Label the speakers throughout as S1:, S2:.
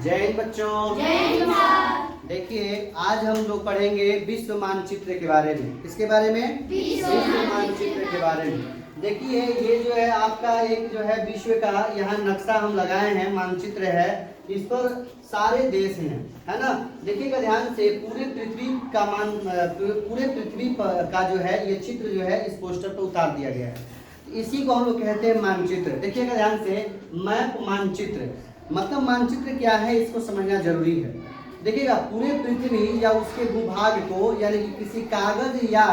S1: जय हिंद बच्चों।
S2: जय हिंद सर।
S1: देखिए आज हम लोग पढ़ेंगे विश्व मानचित्र के बारे में। किसके बारे में?
S2: विश्व
S1: मानचित्र के बारे में। देखिए ये जो है आपका एक जो है विश्व का यहाँ नक्शा हम लगाए हैं, मानचित्र है, इस पर सारे देश हैं, है ना। देखिएगा ध्यान से, पूरे पृथ्वी का जो है ये चित्र जो है इस पोस्टर पर उतार दिया गया है। इसी को हम लोग कहते हैं मानचित्र। देखिएगा ध्यान से, मैप मानचित्र मतलब मानचित्र क्या है इसको समझना जरूरी है। देखिएगा पूरे पृथ्वी या उसके भूभाग को यानी कि किसी कागज या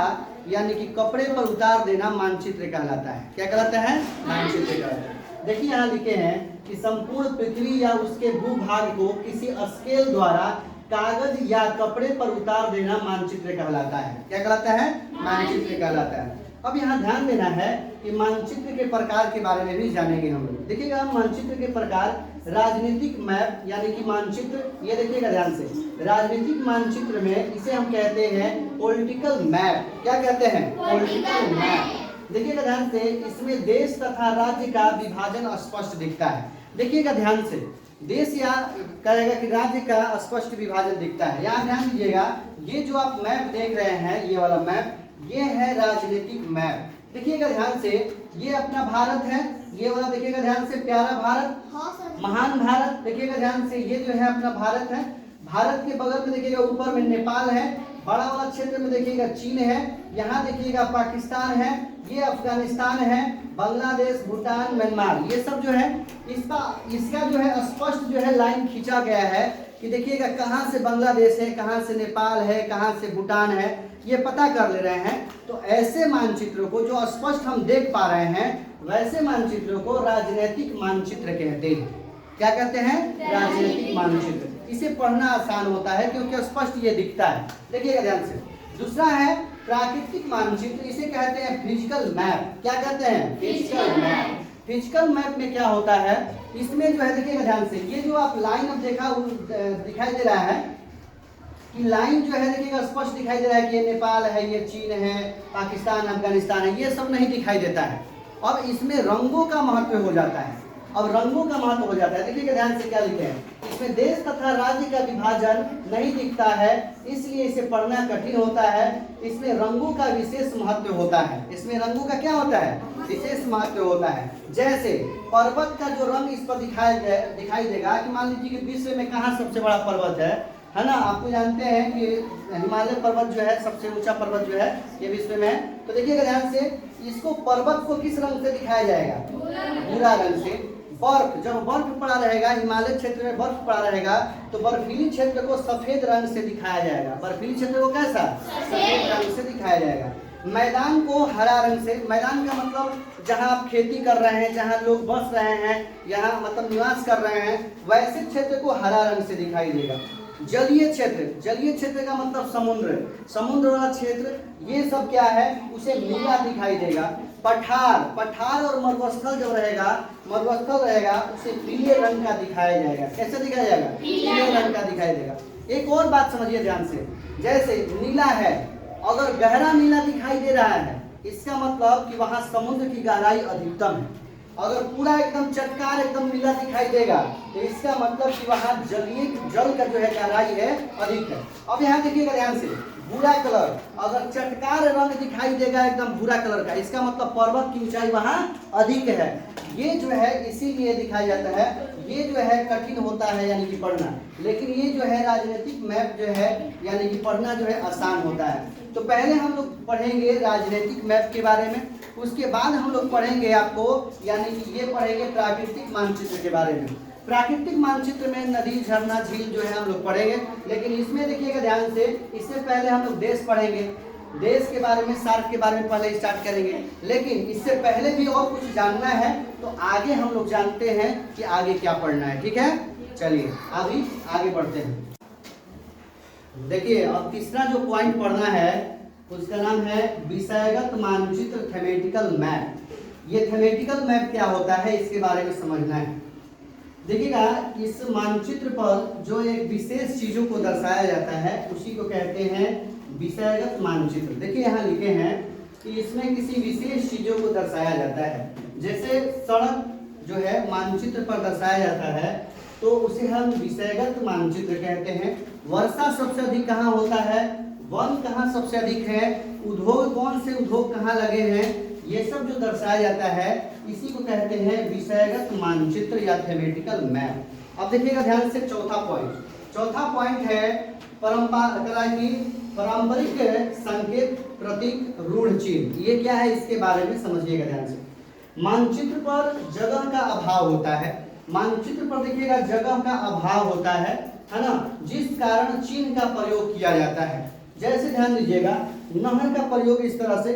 S1: यानी कि कपड़े पर उतार देना मानचित्र कहलाता है। क्या कहलाता है? मानचित्र कहलाता है। देखिए यहाँ लिखे हैं कि संपूर्ण पृथ्वी या उसके भूभाग को किसी स्केल द्वारा कागज या कपड़े पर उतार देना मानचित्र कहलाता है। क्या कहलाता है? मानचित्र कहलाता है। अब यहाँ ध्यान देना है कि मानचित्र के प्रकार के बारे में भी जानेंगे हम लोग। देखिएगा मानचित्र के प्रकार, राजनीतिक मैप यानी कि मानचित्र, ये देखिएगा ध्यान से, राजनीतिक मानचित्र में इसे हम कहते हैं पॉलिटिकल मैप। क्या कहते हैं? Political map. देखिएगा ध्यान से, इसमें देश तथा राज्य का विभाजन स्पष्ट दिखता है। देखिएगा ध्यान से, देश या कहेगा कि राज्य का स्पष्ट विभाजन दिखता है। यहाँ ध्यान दीजिएगा, ये जो आप मैप देख रहे हैं, ये वाला मैप, ये है राजनीतिक मैप। देखिएगा ध्यान से, ये अपना भारत है, ये वाला देखिएगा ध्यान से, प्यारा भारत, महान भारत। देखिएगा ध्यान से, ये जो है अपना भारत है। भारत के बगल में देखिएगा ऊपर में नेपाल है, बड़ा वाला क्षेत्र में देखिएगा चीन है, यहाँ देखिएगा पाकिस्तान है, ये अफगानिस्तान है, बांग्लादेश, भूटान, म्यांमार, ये सब जो है इसका जो है स्पष्ट जो है लाइन खींचा गया है कि देखिएगा कहाँ से बांग्लादेश है, कहाँ से नेपाल है, कहाँ से भूटान है, ये पता कर ले रहे हैं। तो ऐसे मानचित्रों को जो स्पष्ट हम देख पा रहे हैं, वैसे मानचित्रों को राजनीतिक मानचित्र कहते हैं। क्या कहते हैं? राजनीतिक मानचित्र। इसे पढ़ना आसान होता है क्योंकि स्पष्ट ये दिखता है। देखिएगा ध्यान से। दूसरा है प्राकृतिक मानचित्र, इसे कहते हैं फिजिकल मैप। क्या कहते हैं? Physical map. फिजिकल मैप में क्या होता है, इसमें जो है देखिएगा ध्यान से, ये जो आप लाइन अब दिखाई दे रहा है कि लाइन जो है देखिएगा स्पष्ट दिखाई दे रहा है कि ये नेपाल है, ये चीन है, पाकिस्तान, अफगानिस्तान है, ये सब नहीं दिखाई देता है। अब इसमें रंगों का महत्व हो जाता है। अब रंगों का महत्व हो जाता है। देखिएगा ध्यान से क्या लिखे हैं, इसमें देश तथा राज्य का विभाजन नहीं दिखता है, इसलिए इसे पढ़ना कठिन होता है। इसमें रंगों का विशेष महत्व होता है। इसमें रंगों का क्या होता है? विशेष महत्व होता है। जैसे पर्वत का जो रंग इस पर दिखाई देगा कि मान लीजिए कि विश्व में कहाँ सबसे बड़ा पर्वत है ना। आपको जानते हैं कि हिमालय पर्वत जो है सबसे ऊंचा पर्वत जो है ये विश्व में है। तो देखिएगा ध्यान से, इसको पर्वत को किस रंग से दिखाया जाएगा? भूरा रंग से। बर्फ, जब बर्फ पड़ा रहेगा, हिमालय क्षेत्र में बर्फ पड़ा रहेगा, तो बर्फीली क्षेत्र को सफेद रंग से दिखाया जाएगा। बर्फीली क्षेत्र को कैसा? सफेद रंग से दिखाया जाएगा। मैदान को हरा रंग से। मैदान का मतलब जहाँ आप खेती कर रहे हैं, जहाँ लोग बस रहे हैं, यहाँ मतलब निवास कर रहे हैं, वैसे क्षेत्र को हरा रंग से दिखाई देगा। जलीय क्षेत्र, जलीय क्षेत्र का मतलब समुद्र, समुद्र वाला क्षेत्र, ये सब क्या है, उसे नीला दिखाई देगा। पठार और मरुस्थल जब रहेगा, मरुस्थल रहेगा, उसे पीले रंग का दिखाया जाएगा। कैसे दिखाया जाएगा? पीले रंग का दिखाई देगा। एक और बात समझिए ध्यान से, जैसे नीला है, अगर गहरा नीला दिखाई दे रहा है, इसका मतलब कि वहां समुद्र की गहराई अधिकतम है। अगर पूरा एकदम चटकार एकदम नीला दिखाई देगा, तो इसका मतलब कि वहाँ जल का जो है गहराई है अधिक है। अब यहाँ देखिएगा ध्यान से, भूरा कलर, अगर चटकार रंग दिखाई देगा एकदम भूरा कलर का, इसका मतलब पर्वत की ऊंचाई वहाँ अधिक है। ये जो है इसीलिए दिखाया जाता है। ये जो है कठिन होता है यानी कि पढ़ना, लेकिन ये जो है राजनीतिक मैप जो है यानी कि पढ़ना जो है आसान होता है। तो पहले हम लोग पढ़ेंगे राजनीतिक मैप के बारे में, उसके बाद हम लोग पढ़ेंगे आपको यानी कि ये पढ़ेंगे प्राकृतिक मानचित्र के बारे में। प्राकृतिक मानचित्र में नदी, झरना, झील जो है हम लोग पढ़ेंगे, लेकिन इसमें देखिएगा ध्यान से, इससे पहले हम लोग देश पढ़ेंगे। देश के बारे में, सार्क के बारे में पहले स्टार्ट करेंगे, लेकिन इससे पहले भी और कुछ जानना है तो आगे हम लोग जानते हैं कि आगे क्या पढ़ना है। ठीक है, चलिए अभी आगे बढ़ते हैं। देखिए अब तीसरा जो पॉइंट पढ़ना है उसका नाम है विषयगत मानचित्र, थेमेटिकल मैप। ये थेमेटिकल मैप क्या होता है इसके बारे में समझना है। देखिएगा इस मानचित्र पर जो एक विशेष चीजों को दर्शाया जाता है उसी को कहते हैं विषयगत मानचित्र। देखिए यहाँ लिखे हैं कि इसमें किसी विशेष चीजों को दर्शाया जाता है। जैसे सड़क जो है मानचित्र पर दर्शाया जाता है, तो उसे हम विषयगत मानचित्र कहते हैं। वर्षा सबसे अधिक कहाँ होता है, वन कहाँ सबसे अधिक है, उद्योग कौन से उद्योग कहाँ लगे हैं, ये सब जो दर्शाया जाता है इसी को कहते हैं विषयगत मानचित्र या थेमेटिकल मैप। अब देखिएगा ध्यान से चौथा पॉइंट है पारंपरिक संकेत प्रतीक रूढ़ चिन्ह। ये क्या है इसके बारे में समझिएगा ध्यान से। मानचित्र पर जगह का अभाव होता है, मानचित्र पर देखिएगा जगह का अभाव होता है ना, जिस कारण चिन्ह का प्रयोग किया जाता है। जैसे ध्यान दीजिएगा, नहर का प्रयोग इस तरह से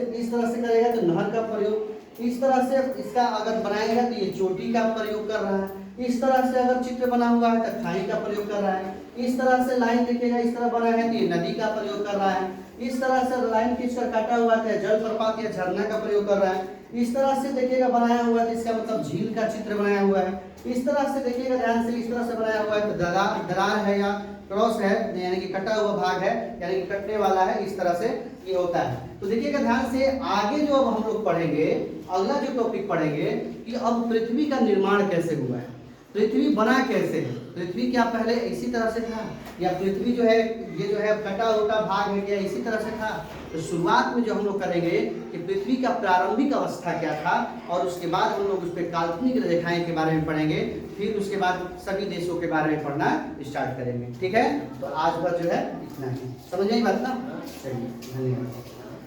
S1: करेगा तो नहर का प्रयोग, इस तरह से इसका अगर बनाएगा तो ये चोटी का प्रयोग कर रहा है, इस तरह से अगर चित्र बना हुआ है तो खाई का प्रयोग कर रहा है, इस तरह से लाइन देखिएगा इस तरह बना है तो ये नदी का प्रयोग कर रहा है, इस तरह से लाइन खींचकर काटा हुआ है तो जलप्रपात या झरना का प्रयोग कर रहा है, इस तरह से देखिएगा बनाया हुआ है तो इसका मतलब झील का चित्र बनाया हुआ है, इस तरह से देखिएगा ध्यान से इस तरह से बनाया हुआ है तो दरार है या क्रॉस है यानी कि कटा हुआ भाग है यानी कि कटने वाला है, इस तरह से ये होता है। तो देखिएगा ध्यान से आगे जो अब हम लोग पढ़ेंगे, अगला जो टॉपिक पढ़ेंगे कि अब पृथ्वी का निर्माण कैसे हुआ है, पृथ्वी बना कैसे है, पृथ्वी क्या पहले इसी तरह से था या पृथ्वी जो है ये जो है कटा हुआ भाग है क्या इसी तरह से था। तो शुरुआत में जो हम लोग करेंगे कि पृथ्वी का प्रारंभिक अवस्था क्या था और उसके बाद हम लोग उस पर काल्पनिक रेखाएं के बारे में पढ़ेंगे, फिर उसके बाद सभी देशों के बारे में पढ़ना स्टार्ट करेंगे। ठीक है, तो आज भर जो है इतना ही, समझ आई बात ना। चलिए, धन्यवाद।